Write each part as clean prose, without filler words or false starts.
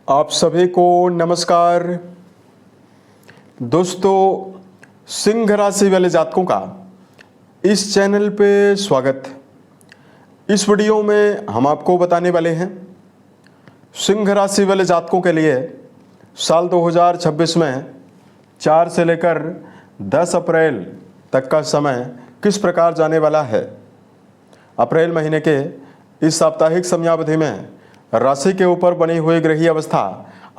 आप सभी को नमस्कार। दोस्तों, सिंह राशि वाले जातकों का इस चैनल पे स्वागत। इस वीडियो में हम आपको बताने वाले हैं सिंह राशि वाले जातकों के लिए साल 2026 में 4 से लेकर 10 अप्रैल तक का समय किस प्रकार जाने वाला है। अप्रैल महीने के इस साप्ताहिक समयावधि में राशि के ऊपर बनी हुई ग्रहीय अवस्था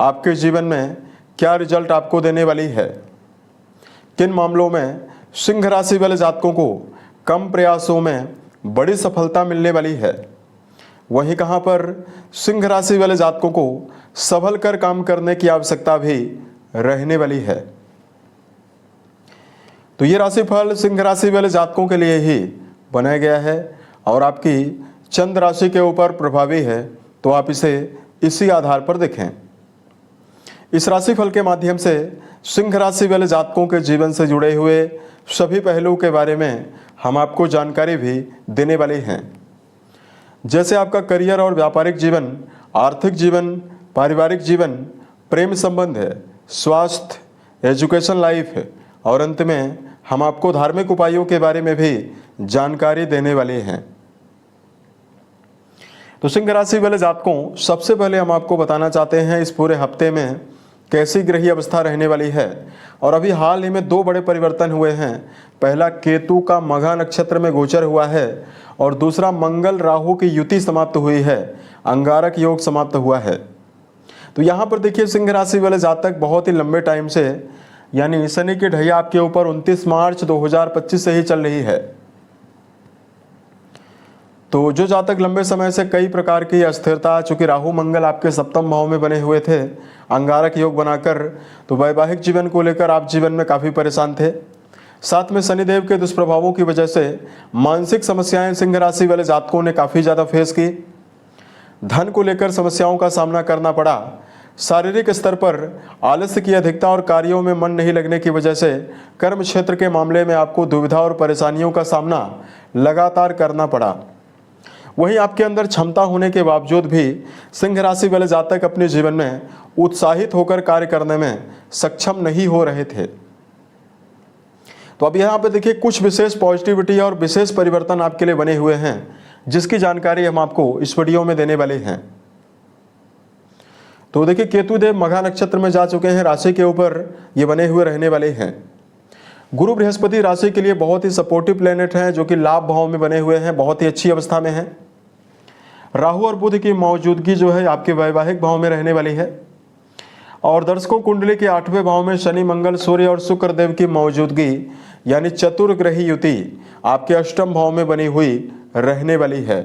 आपके जीवन में क्या रिजल्ट आपको देने वाली है। किन मामलों में सिंह राशि वाले जातकों को कम प्रयासों में बड़ी सफलता मिलने वाली है, वहीं कहां पर सिंह राशि वाले जातकों को संभल कर काम करने की आवश्यकता भी रहने वाली है। तो ये राशिफल सिंह राशि वाले जातकों के लिए ही बनाया गया है और आपकी चंद्र राशि के ऊपर प्रभावी है, तो आप इसे इसी आधार पर देखें। इस राशिफल के माध्यम से सिंह राशि वाले जातकों के जीवन से जुड़े हुए सभी पहलुओं के बारे में हम आपको जानकारी भी देने वाले हैं, जैसे आपका करियर और व्यापारिक जीवन, आर्थिक जीवन, पारिवारिक जीवन, प्रेम संबंध है, स्वास्थ्य, एजुकेशन लाइफ है और अंत में हम आपको धार्मिक उपायों के बारे में भी जानकारी देने वाले हैं। तो सिंह राशि वाले जातकों, सबसे पहले हम आपको बताना चाहते हैं इस पूरे हफ्ते में कैसी ग्रहीय अवस्था रहने वाली है। और अभी हाल ही में 2 बड़े परिवर्तन हुए हैं। पहला, केतु का मघा नक्षत्र में गोचर हुआ है और दूसरा, मंगल राहु की युति समाप्त हुई है, अंगारक योग समाप्त हुआ है। तो यहाँ पर देखिए, सिंह राशि वाले जातक बहुत ही लंबे टाइम से, यानी शनि की ढैया आपके ऊपर 29 मार्च 2025 से ही चल रही है। तो जो जातक लंबे समय से कई प्रकार की अस्थिरता, चूंकि राहु मंगल आपके सप्तम भाव में बने हुए थे अंगारक योग बनाकर, तो वैवाहिक जीवन को लेकर आप जीवन में काफ़ी परेशान थे। साथ में शनिदेव के दुष्प्रभावों की वजह से मानसिक समस्याएं सिंह राशि वाले जातकों ने काफ़ी ज़्यादा फेस की। धन को लेकर समस्याओं का सामना करना पड़ा। शारीरिक स्तर पर आलस्य की अधिकता और कार्यों में मन नहीं लगने की वजह से कर्म क्षेत्र के मामले में आपको दुविधा और परेशानियों का सामना लगातार करना पड़ा। वहीं आपके अंदर क्षमता होने के बावजूद भी सिंह राशि वाले जातक अपने जीवन में उत्साहित होकर कार्य करने में सक्षम नहीं हो रहे थे। तो अब यहाँ पे देखिए, कुछ विशेष पॉजिटिविटी और विशेष परिवर्तन आपके लिए बने हुए हैं, जिसकी जानकारी हम आपको इस वीडियो में देने वाले हैं। तो देखिए, केतु देव मघा नक्षत्र में जा चुके हैं, राशि के ऊपर ये बने हुए रहने वाले हैं। गुरु बृहस्पति राशि के लिए बहुत ही सपोर्टिव प्लेनेट हैं, जो कि लाभ भाव में बने हुए हैं, बहुत ही अच्छी अवस्था में हैं। राहु और बुध की मौजूदगी जो है आपके वैवाहिक भाव में रहने वाली है। और दर्शकों, कुंडली के 8वें भाव में शनि, मंगल, सूर्य और शुक्र देव की मौजूदगी, यानी चतुर्ग्रही युति आपके अष्टम भाव में बनी हुई रहने वाली है।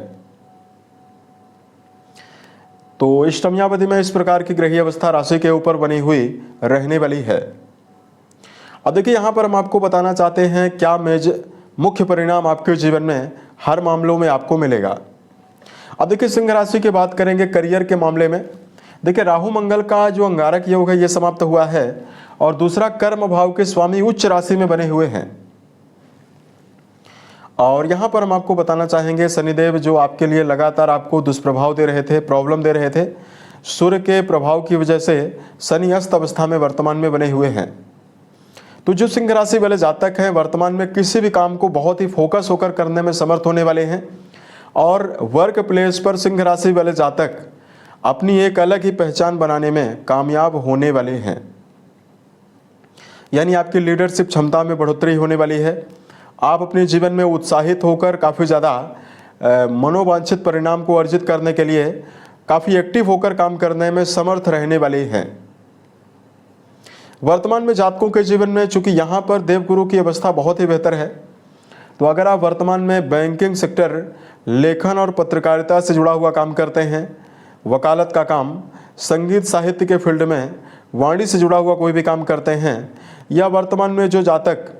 तो इस समयावधि में इस प्रकार की ग्रहीय अवस्था राशि के ऊपर बनी हुई रहने वाली है। अब देखिए, यहाँ पर हम आपको बताना चाहते हैं क्या मुख्य परिणाम आपके जीवन में हर मामलों में आपको मिलेगा। अब देखिए, सिंह राशि की बात करेंगे करियर के मामले में। देखिए, राहु मंगल का जो अंगारक योग है ये समाप्त हुआ है और दूसरा, कर्म भाव के स्वामी उच्च राशि में बने हुए हैं। और यहाँ पर हम आपको बताना चाहेंगे शनिदेव जो आपके लिए लगातार आपको दुष्प्रभाव दे रहे थे, प्रॉब्लम दे रहे थे, सूर्य के प्रभाव की वजह से शनि अस्त अवस्था में वर्तमान में बने हुए हैं। तो जो सिंह राशि वाले जातक हैं वर्तमान में किसी भी काम को बहुत ही फोकस होकर करने में समर्थ होने वाले हैं और वर्क प्लेस पर सिंह राशि वाले जातक अपनी एक अलग ही पहचान बनाने में कामयाब होने वाले हैं। यानी आपकी लीडरशिप क्षमता में बढ़ोतरी होने वाली है। आप अपने जीवन में उत्साहित होकर काफ़ी ज़्यादा मनोवांछित परिणाम को अर्जित करने के लिए काफ़ी एक्टिव होकर काम करने में समर्थ रहने वाले हैं। वर्तमान में जातकों के जीवन में चूंकि यहाँ पर देवगुरु की अवस्था बहुत ही बेहतर है, तो अगर आप वर्तमान में बैंकिंग सेक्टर, लेखन और पत्रकारिता से जुड़ा हुआ काम करते हैं, वकालत का काम, संगीत साहित्य के फील्ड में वाणी से जुड़ा हुआ कोई भी काम करते हैं, या वर्तमान में जो जातक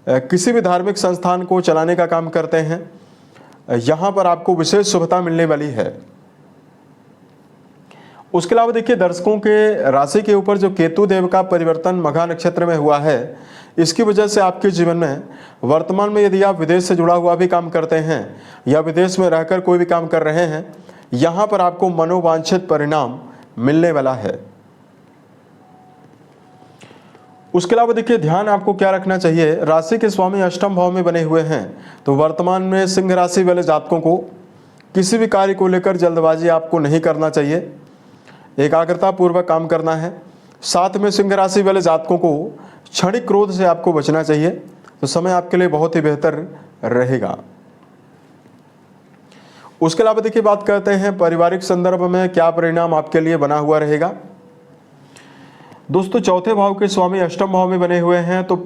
किसी भी धार्मिक संस्थान को चलाने का काम करते हैं, यहाँ पर आपको विशेष शुभता मिलने वाली है। उसके अलावा देखिए, दर्शकों के राशि के ऊपर जो केतु देव का परिवर्तन मघा नक्षत्र में हुआ है, इसकी वजह से आपके जीवन में वर्तमान में यदि आप विदेश से जुड़ा हुआ भी काम करते हैं या विदेश में रहकर कोई भी काम कर रहे हैं, यहाँ पर आपको मनोवांछित परिणाम मिलने वाला है। उसके अलावा देखिए ध्यान आपको क्या रखना चाहिए, राशि के स्वामी अष्टम भाव में बने हुए हैं तो वर्तमान में सिंह राशि वाले जातकों को किसी भी कार्य को लेकर जल्दबाजी आपको नहीं करना चाहिए, एकाग्रता पूर्वक काम करना है। साथ में सिंह राशि वाले जातकों को क्षणिक क्रोध से आपको बचना चाहिए, तो समय आपके लिए बहुत ही बेहतर रहेगा। उसके अलावा देखिए बात करते हैं पारिवारिक संदर्भ में क्या परिणाम आपके लिए बना हुआ रहेगा। दोस्तों चौथे भाव के स्वामी अष्टम भाव में बने हुए हैं तो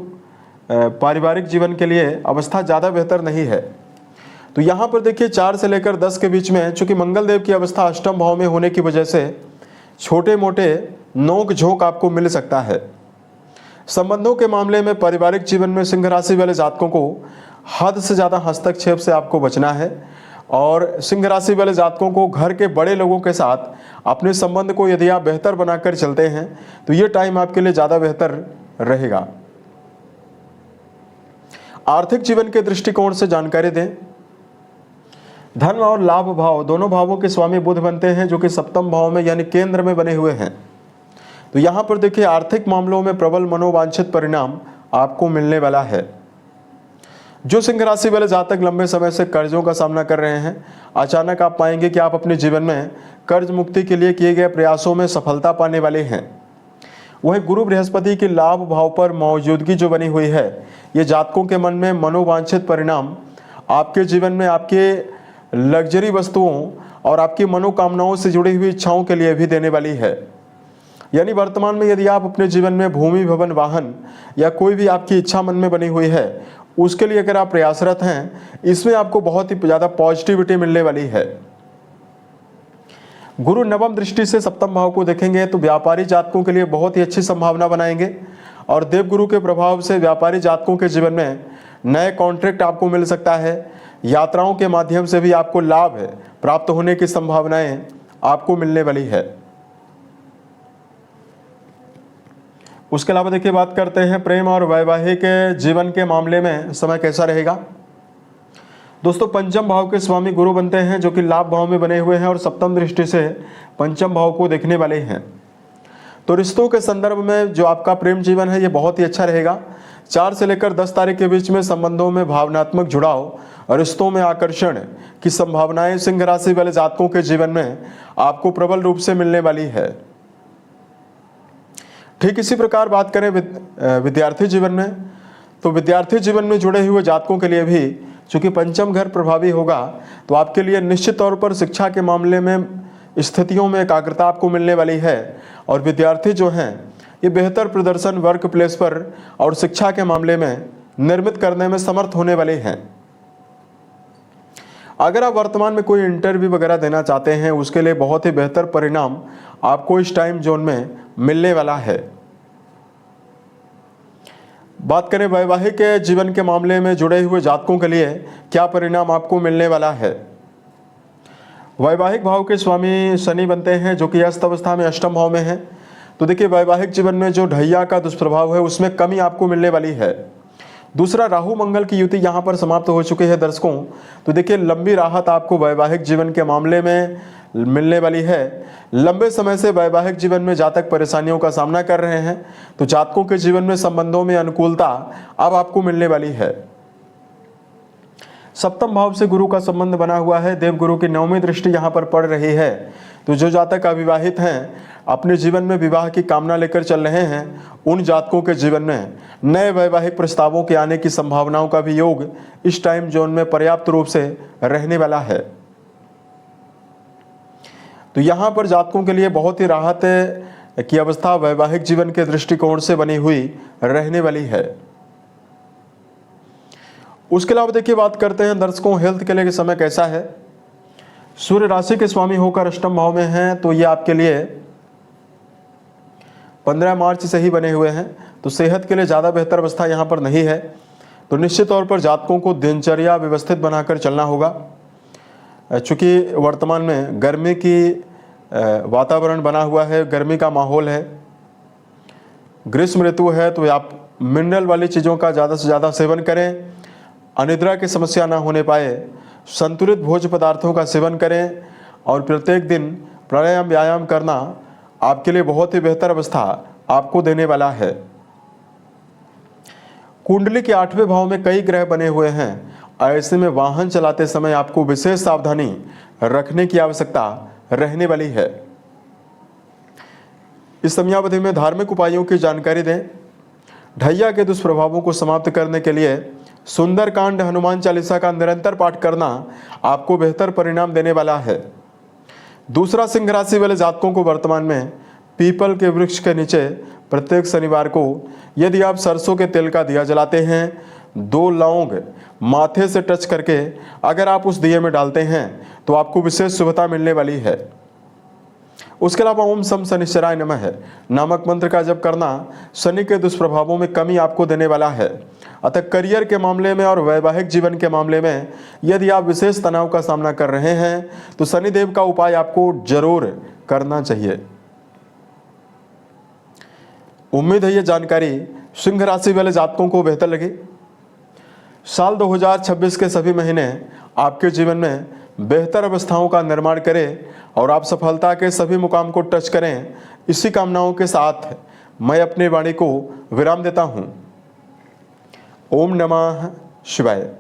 पारिवारिक जीवन के लिए अवस्था ज़्यादा बेहतर नहीं है। तो यहाँ पर देखिए 4 से लेकर 10 के बीच में चूंकि मंगल देव की अवस्था अष्टम भाव में होने की वजह से छोटे मोटे नोक झोंक आपको मिल सकता है। संबंधों के मामले में पारिवारिक जीवन में सिंह राशि वाले जातकों को हद से ज़्यादा हस्तक्षेप से आपको बचना है और सिंह राशि वाले जातकों को घर के बड़े लोगों के साथ अपने संबंध को यदि आप बेहतर बनाकर चलते हैं तो ये टाइम आपके लिए ज़्यादा बेहतर रहेगा। आर्थिक जीवन के दृष्टिकोण से जानकारी दें। धन और लाभ भाव दोनों भावों के स्वामी बुध बनते हैं जो कि सप्तम भाव में यानी केंद्र में बने हुए हैं। तो यहाँ पर देखिए आर्थिक मामलों में प्रबल मनोवांछित परिणाम आपको मिलने वाला है। जो सिंह राशि वाले जातक लंबे समय से कर्जों का सामना कर रहे हैं, अचानक आप पाएंगे कि आप अपने जीवन में कर्ज मुक्ति के लिए किए गए प्रयासों में सफलता पाने वाले हैं। वहीं गुरु बृहस्पति की लाभ भाव पर मौजूदगी जो बनी हुई है, ये जातकों के मन में मनोवांछित परिणाम आपके जीवन में आपके लग्जरी वस्तुओं और आपकी मनोकामनाओं से जुड़ी हुई इच्छाओं के लिए भी देने वाली है। यानी वर्तमान में यदि आप अपने जीवन में भूमि भवन वाहन या कोई भी आपकी इच्छा मन में बनी हुई है, उसके लिए अगर आप प्रयासरत हैं, इसमें आपको बहुत ही ज़्यादा पॉजिटिविटी मिलने वाली है। गुरु नवम दृष्टि से सप्तम भाव को देखेंगे तो व्यापारी जातकों के लिए बहुत ही अच्छी संभावना बनाएंगे और देवगुरु के प्रभाव से व्यापारी जातकों के जीवन में नए कॉन्ट्रैक्ट आपको मिल सकता है। यात्राओं के माध्यम से भी आपको लाभ प्राप्त होने की संभावनाएं आपको मिलने वाली है। उसके अलावा देखिए बात करते हैं प्रेम और वैवाहिक जीवन के मामले में समय कैसा रहेगा। दोस्तों पंचम भाव के स्वामी गुरु बनते हैं जो कि लाभ भाव में बने हुए हैं और सप्तम दृष्टि से पंचम भाव को देखने वाले हैं। तो रिश्तों के संदर्भ में जो आपका प्रेम जीवन है ये बहुत ही अच्छा रहेगा। 4 से लेकर 10 तारीख के बीच में संबंधों में भावनात्मक जुड़ाव और रिश्तों में आकर्षण की संभावनाएं सिंह राशि वाले जातकों के जीवन में आपको प्रबल रूप से मिलने वाली है। ठीक इसी प्रकार बात करें विद्यार्थी जीवन में, तो विद्यार्थी जीवन में जुड़े हुए जातकों के लिए भी चूंकि पंचम घर प्रभावी होगा तो आपके लिए निश्चित तौर पर शिक्षा के मामले में स्थितियों में एकाग्रता आपको मिलने वाली है और विद्यार्थी जो हैं ये बेहतर प्रदर्शन वर्क प्लेस पर और शिक्षा के मामले में निर्मित करने में समर्थ होने वाले हैं। अगर आप वर्तमान में कोई इंटरव्यू वगैरह देना चाहते हैं, उसके लिए बहुत ही बेहतर परिणाम आपको इस टाइम जोन में मिलने वाला है। बात करें वैवाहिक जीवन के मामले में जुड़े हुए जातकों के लिए क्या परिणाम आपको मिलने वाला है। वैवाहिक भाव के स्वामी शनि बनते हैं जो कि अस्त अवस्था में अष्टम भाव में है। तो देखिए वैवाहिक जीवन में जो ढैया का दुष्प्रभाव है उसमें कमी आपको मिलने वाली है। दूसरा, राहु मंगल की युति यहाँ पर समाप्त हो चुकी है दर्शकों। तो देखिए लंबी राहत आपको वैवाहिक जीवन के मामले में मिलने वाली है। लंबे समय से वैवाहिक जीवन में जातक परेशानियों का सामना कर रहे हैं तो जातकों के जीवन में संबंधों में अनुकूलता अब आपको मिलने वाली है। सप्तम भाव से गुरु का संबंध बना हुआ है, देवगुरु की 9वीं दृष्टि यहाँ पर पड़ रही है। तो जो जातक अविवाहित हैं, अपने जीवन में विवाह की कामना लेकर चल रहे हैं, उन जातकों के जीवन में नए वैवाहिक प्रस्तावों के आने की संभावनाओं का भी योग इस टाइम जोन में पर्याप्त रूप से रहने वाला है। तो यहाँ पर जातकों के लिए बहुत ही राहत की अवस्था वैवाहिक जीवन के दृष्टिकोण से बनी हुई रहने वाली है। उसके अलावा देखिए बात करते हैं दर्शकों हेल्थ के लिए समय कैसा है। सूर्य राशि के स्वामी होकर अष्टम भाव में हैं तो ये आपके लिए 15 मार्च से ही बने हुए हैं। तो सेहत के लिए ज़्यादा बेहतर अवस्था यहाँ पर नहीं है। तो निश्चित तौर पर जातकों को दिनचर्या व्यवस्थित बनाकर चलना होगा। चूँकि वर्तमान में गर्मी की वातावरण बना हुआ है, गर्मी का माहौल है, ग्रीष्म ऋतु है, तो आप मिनरल वाली चीज़ों का ज़्यादा से ज़्यादा सेवन करें। अनिद्रा की समस्या ना होने पाए, संतुलित भोज्य पदार्थों का सेवन करें और प्रत्येक दिन प्राणायाम व्यायाम करना आपके लिए बहुत ही बेहतर अवस्था आपको देने वाला है। कुंडली के 8वें भाव में कई ग्रह बने हुए हैं, ऐसे में वाहन चलाते समय आपको विशेष सावधानी रखने की आवश्यकता रहने वाली है। इस समयावधि में धार्मिक उपायों की जानकारी दें। ढैया के दुष्प्रभावों को समाप्त करने के लिए सुंदरकांड हनुमान चालीसा का निरंतर पाठ करना आपको बेहतर परिणाम देने वाला है। दूसरा, सिंह राशि वाले जातकों को वर्तमान में पीपल के वृक्ष के नीचे प्रत्येक शनिवार को यदि आप सरसों के तेल का दिया जलाते हैं, 2 लौंग माथे से टच करके अगर आप उस दिए में डालते हैं तो आपको विशेष शुभता मिलने वाली है। उसके अलावा ओम सम शनिश्चराय नमः नामक मंत्र का जप करना शनि के दुष्प्रभावों में कमी आपको देने वाला है। अतः करियर के मामले में और वैवाहिक जीवन के मामले में यदि आप विशेष तनाव का सामना कर रहे हैं तो शनिदेव का उपाय आपको जरूर करना चाहिए। उम्मीद है यह जानकारी सिंह राशि वाले जातकों को बेहतर लगी। साल 2026 के सभी महीने आपके जीवन में बेहतर अवस्थाओं का निर्माण करें और आप सफलता के सभी मुकाम को टच करें। इसी कामनाओं के साथ मैं अपनी वाणी को विराम देता हूं। ओम नमः शिवाय।